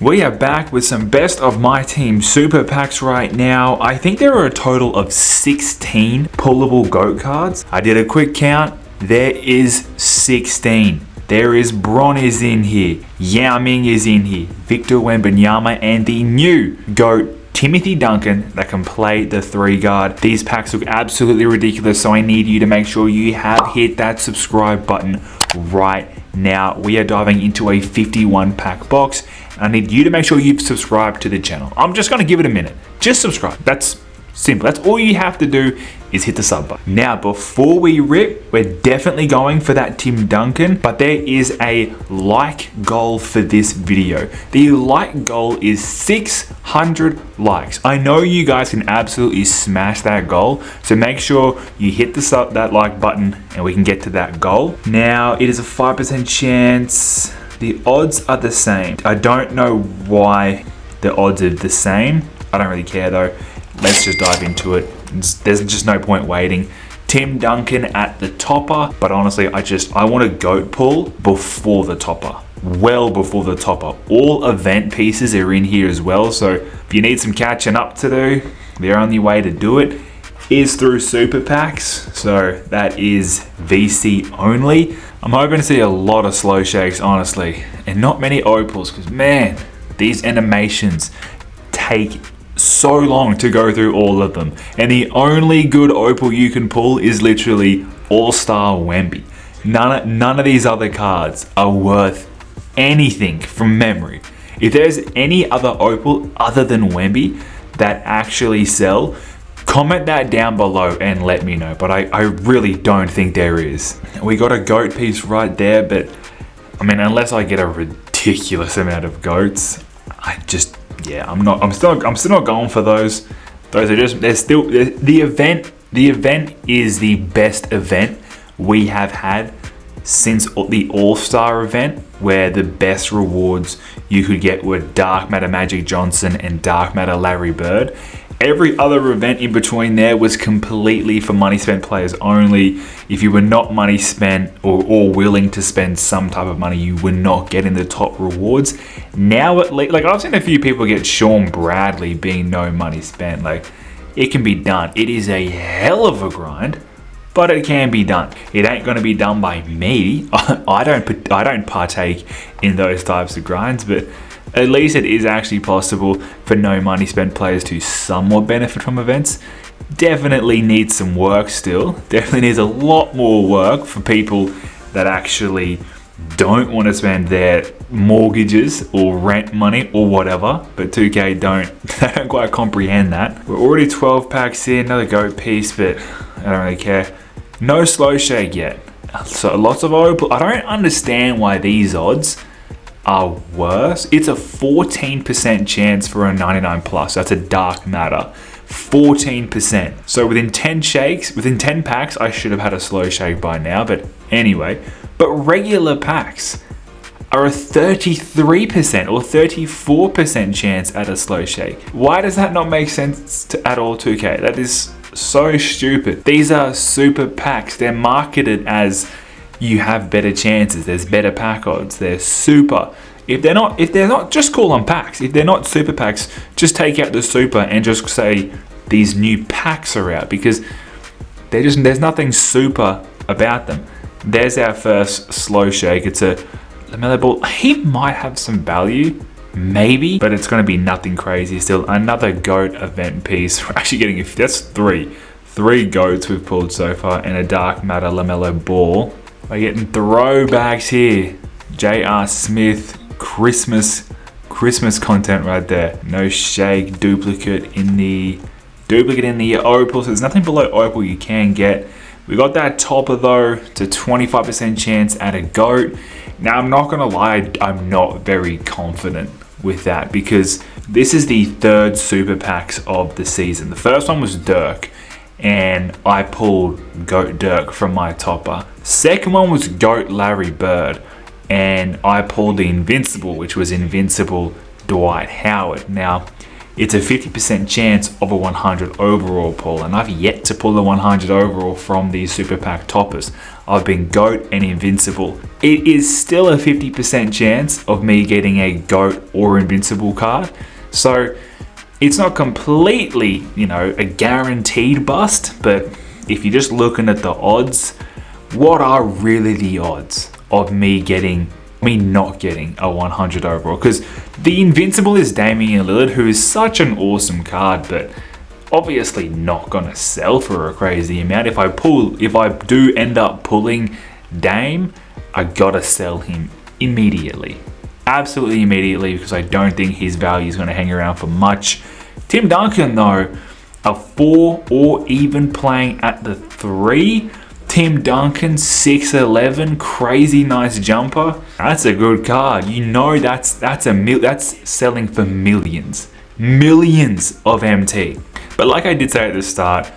We are back with some best of my team super packs right now. I think there are a total of 16 pullable GOAT cards. I did a quick count. There is 16. There is Bron is in here. Ming is in here. Victor Wembanyama and the new GOAT Timothy Duncan that can play the 3 guard. These packs look absolutely ridiculous, so I need you to make sure you have hit that subscribe button right now. We are diving into a 51 pack box. I need you to make sure you've subscribed to the channel. I'm just going to give it a minute. Just subscribe. That's simple. That's all you have to do is hit the sub button. Now, before we rip, we're definitely going for that Tim Duncan, but there is a like goal for this video. The like goal is 600 likes. I know you guys can absolutely smash that goal, so make sure you hit that like button and we can get to that goal. Now, it is a 5% chance. The odds are the same. I don't know why the odds are the same. I don't really care though. Let's just dive into it. There's just no point waiting. Tim Duncan at the topper, but honestly, I want a GOAT pull before the topper. Well before the topper. All event pieces are in here as well, so if you need some catching up to do, the only way to do it is through super packs. So that is VC only. I'm hoping to see a lot of slow shakes, honestly, and not many opals, because man, these animations take so long to go through all of them. And the only good opal you can pull is literally All-Star Wemby. None of these other cards are worth anything from memory. If there's any other opal other than Wemby that actually sell, comment that down below and let me know, but I really don't think there is. We got a GOAT piece right there, but I mean, unless I get a ridiculous amount of GOATs, I'm still not going for those. Those are just, the event is the best event we have had since the All-Star event, where the best rewards you could get were Dark Matter Magic Johnson and Dark Matter Larry Bird. Every other event in between there was completely for money spent players only. If you were not money spent or willing to spend some type of money, you were not getting the top rewards. Now, at least, like I've seen a few people get Shawn Bradley being no money spent. Like, it can be done. It is a hell of a grind, but it can be done. It ain't going to be done by me. I don't partake in those types of grinds, but at least it is actually possible for no money spent players to somewhat benefit from events. Definitely needs some work still. Definitely needs a lot more work for people that actually don't want to spend their mortgages or rent money or whatever. But 2K don't quite comprehend that. We're already 12 packs in, another GOAT piece, but I don't really care. No slow shake yet. So lots of opal. I don't understand why these odds are worse. It's a 14% chance for a 99 plus. That's a dark matter. 14%. So within 10 shakes, within 10 packs, I should have had a slow shake by now. But anyway, but regular packs are a 33% or 34% chance at a slow shake. Why does that not make sense at all, 2K? That is so stupid. These are super packs. They're marketed as you have better chances, there's better pack odds, they're super. If they're not, just call them packs. If they're not super packs, just take out the super and just say these new packs are out, because there's nothing super about them. There's our first slow shake. It's a LaMelo Ball. He might have some value, maybe, but it's going to be nothing crazy still. Another GOAT event piece. We're actually getting, that's three GOATs we've pulled so far, and a dark matter LaMelo Ball. We're getting throwbacks here. J.R. Smith, Christmas content right there. No shake, duplicate in the opal. So there's nothing below opal you can get. We got that topper though. It's a 25% chance at a GOAT. Now I'm not gonna lie, I'm not very confident with that, because this is the third super packs of the season. The first one was Dirk, and I pulled GOAT Dirk from my topper. Second one was GOAT Larry Bird, and I pulled the Invincible, which was Invincible Dwight Howard. Now, it's a 50% chance of a 100 overall pull, and I've yet to pull a 100 overall from these super pack toppers. I've been GOAT and Invincible. It is still a 50% chance of me getting a GOAT or Invincible card, so it's not completely, a guaranteed bust, but if you're just looking at the odds, what are really the odds of me not getting a 100 overall? Because the Invincible is Damian Lillard, who is such an awesome card, but obviously not gonna sell for a crazy amount. If I do end up pulling Dame, I gotta sell him immediately. Absolutely immediately, because I don't think his value is gonna hang around for much. Tim Duncan though, a 4 or even playing at the 3. Tim Duncan, 6'11", crazy nice jumper. That's a good card. That's selling for millions of MT. But like I did say at the start,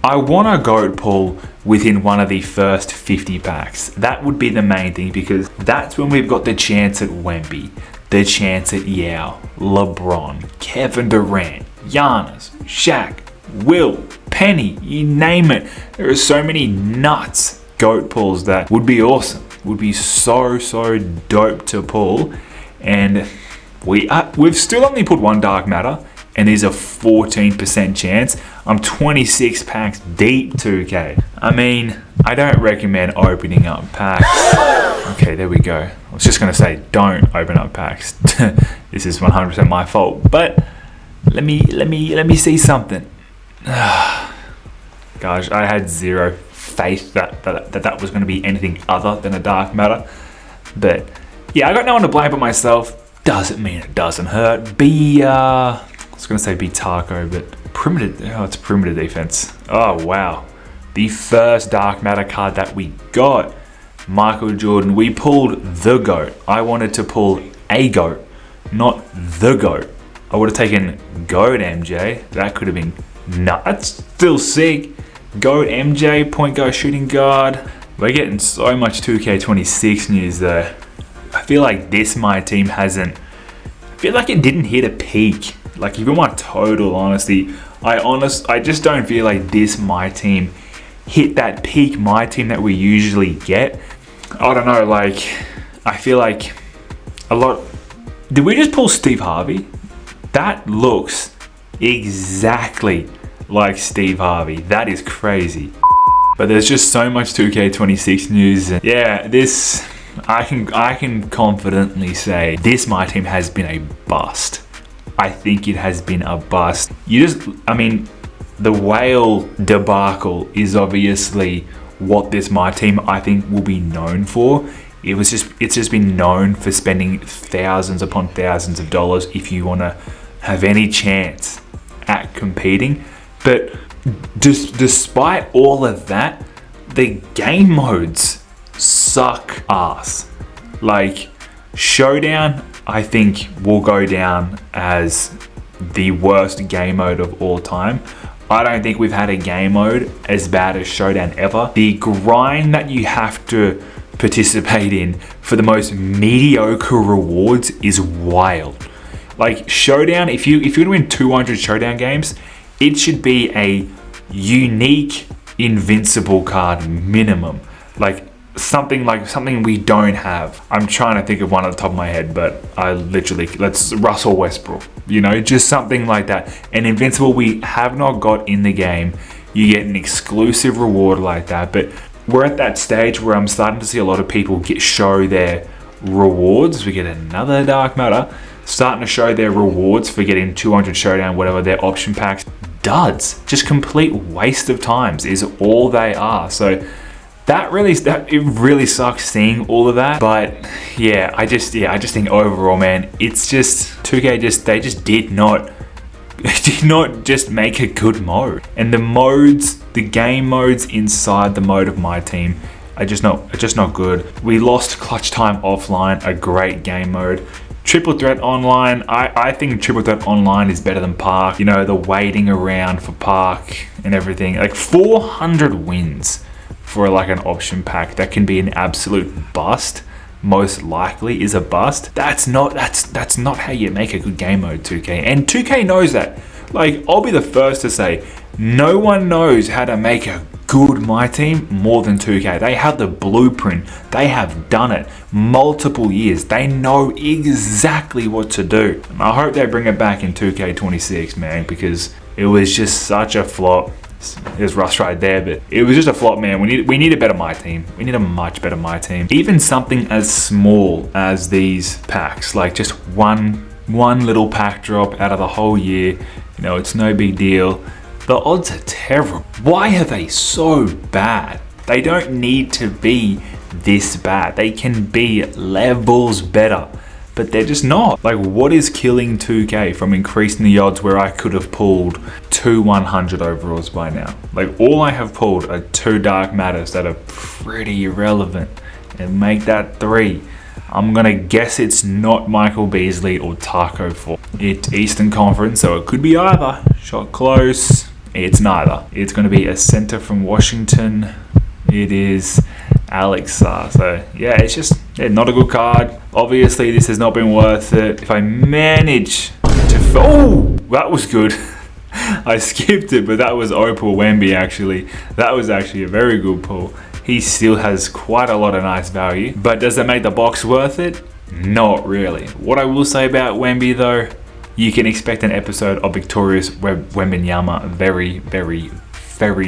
I want a GOAT pull within one of the first 50 packs. That would be the main thing, because that's when we've got the chance at Wemby, the chance at Yao, LeBron, Kevin Durant, Giannis, Shaq, Wilt, Penny, you name it. There are so many nuts GOAT pulls that would be awesome. Would be so dope to pull. And we've still only pulled one Dark Matter, and there's a 14% chance. I'm 26 packs deep 2K. I mean, I don't recommend opening up packs. Okay, there we go. I was just gonna say, don't open up packs. This is 100% my fault. But let me see something. Gosh, I had zero faith that was going to be anything other than a Dark Matter. But yeah, I got no one to blame but myself. Doesn't mean it doesn't hurt. I was going to say be Taco, but it's perimeter defense. Oh wow, the first Dark Matter card that we got, Michael Jordan. We pulled the GOAT. I wanted to pull a GOAT, not the GOAT. I would have taken GOAT MJ. That could have been nuts. That's still sick. GOAT MJ, point guard, shooting guard. We're getting so much 2K26 news though. I feel like this MyTeam hasn't. I feel like it didn't hit a peak. Like even my total honesty, I just don't feel like this MyTeam hit that peak MyTeam that we usually get. I don't know. Like I feel like a lot. Did we just pull Steve Harvey? That looks exactly like Steve Harvey. That is crazy. But there's just so much 2K26 news. And yeah, this I can confidently say this MyTeam has been a bust. I think it has been a bust. The whale debacle is obviously what this MyTeam I think will be known for. It's just been known for spending thousands upon thousands of dollars if you want to have any chance at competing. But despite all of that, the game modes suck ass. Like Showdown, I think will go down as the worst game mode of all time. I don't think we've had a game mode as bad as Showdown ever. The grind that you have to participate in for the most mediocre rewards is wild. Like Showdown, if you're gonna win 200 Showdown games, it should be a unique Invincible card minimum. Like something we don't have. I'm trying to think of one at the top of my head, but let's Russell Westbrook. Just something like that. An Invincible we have not got in the game. You get an exclusive reward like that, but we're at that stage where I'm starting to see a lot of people show their rewards. We get another Dark Matter, starting to show their rewards for getting 200 Showdown, whatever their option packs. Duds, just complete waste of times is all they are. So it really sucks seeing all of that. But yeah, I just think overall, man, it's just 2K they just did not just make a good mode. And the game modes inside the mode of MyTeam are just not good. We lost Clutch Time Offline, a great game mode. Triple Threat Online, I think Triple Threat Online is better than Park. The waiting around for Park and everything. Like 400 wins for like an option pack, that can be an absolute bust. most likely is a bust. That's not how you make a good game mode, 2K. And 2K knows that. Like, I'll be the first to say, no one knows how to make a good MyTeam more than 2K. They have the blueprint. They have done it multiple years. They know exactly what to do. And I hope they bring it back in 2K26, man, because it was just such a flop. There's Russ right there, but it was just a flop, man. We need a better MyTeam. We need a much better MyTeam. Even something as small as these packs, like just one little pack drop out of the whole year. You know, it's no big deal. The odds are terrible. Why are they so bad? They don't need to be this bad. They can be levels better, but they're just not. Like, what is killing 2K from increasing the odds where I could have pulled 2 100 overalls by now? Like, all I have pulled are 2 dark matters that are pretty irrelevant, and make that 3. I'm gonna guess it's not Michael Beasley or Taco Fall. It's Eastern Conference, so it could be either. Shot close. It's neither. It's gonna be a center from Washington. It is Alex Sarr. So yeah, it's just not a good card. Obviously, this has not been worth it. If I manage to, oh, that was good. I skipped it, but that was Opal Wemby actually. That was actually a very good pull. He still has quite a lot of nice value, but does that make the box worth it? Not really. What I will say about Wemby though, you can expect an episode of Victorious Wembanyama very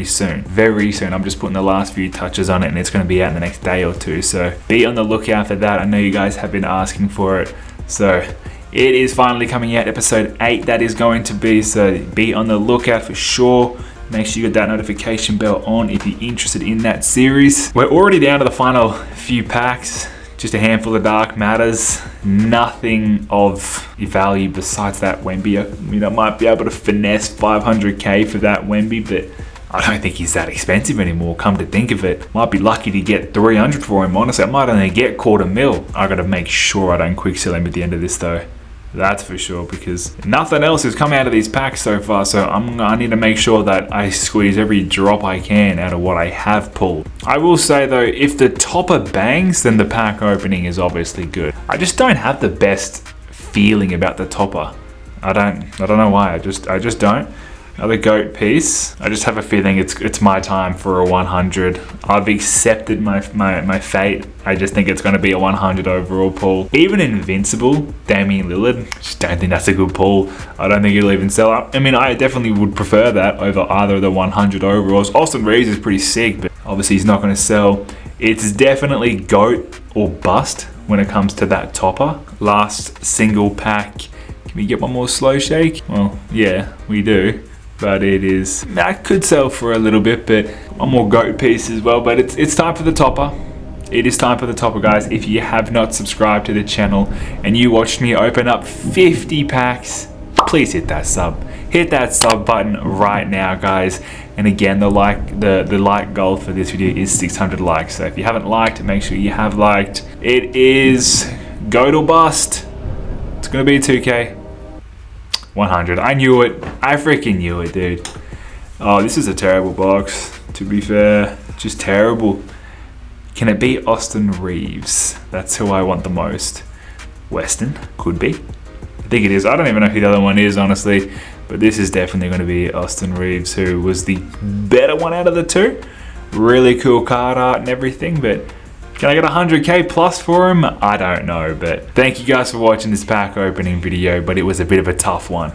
soon. Very soon. I'm just putting the last few touches on it, and it's going to be out in the next day or two. So be on the lookout for that. I know you guys have been asking for it. So it is finally coming out, episode 8 that is going to be. So be on the lookout for sure. Make sure you get that notification bell on if you're interested in that series. We're already down to the final few packs. Just a handful of dark matters. Nothing of value besides that Wemby. I mean, I might be able to finesse 500k for that Wemby, but I don't think he's that expensive anymore, come to think of it. Might be lucky to get 300 for him, honestly. I might only get $250,000. I gotta make sure I don't quick sell him at the end of this though. That's for sure, because nothing else has come out of these packs so far, so I need to make sure that I squeeze every drop I can out of what I have pulled. I will say though, if the topper bangs, then the pack opening is obviously good. I just don't have the best feeling about the topper. I don't know why, I just don't. Another GOAT piece. I just have a feeling it's my time for a 100. I've accepted my fate. I just think it's going to be a 100 overall pull. Even Invincible, Damian Lillard, just don't think that's a good pull. I don't think it'll even sell up. I mean, I definitely would prefer that over either of the 100 overalls. Austin Reeves is pretty sick, but obviously he's not going to sell. It's definitely GOAT or bust when it comes to that topper. Last single pack. Can we get one more slow shake? Well, yeah, we do. But it is, that could sell for a little bit, but one more GOAT piece as well. But it's time for the topper. It is time for the topper, guys. If you have not subscribed to the channel and you watched me open up 50 packs, please hit that sub. Hit that sub button right now, guys. And again, the like goal for this video is 600 likes. So if you haven't liked, make sure you have liked. It is GOAT or bust. It's gonna be 2K. 100. I knew it. I freaking knew it, dude. Oh, this is a terrible box, to be fair. Just terrible. Can it be Austin Reeves? That's who I want the most. Weston? Could be. I think it is. I don't even know who the other one is, honestly. But this is definitely going to be Austin Reeves, who was the better one out of the two. Really cool card art and everything, but can I get 100k plus for him? I don't know, but thank you guys for watching this pack opening video, but it was a bit of a tough one.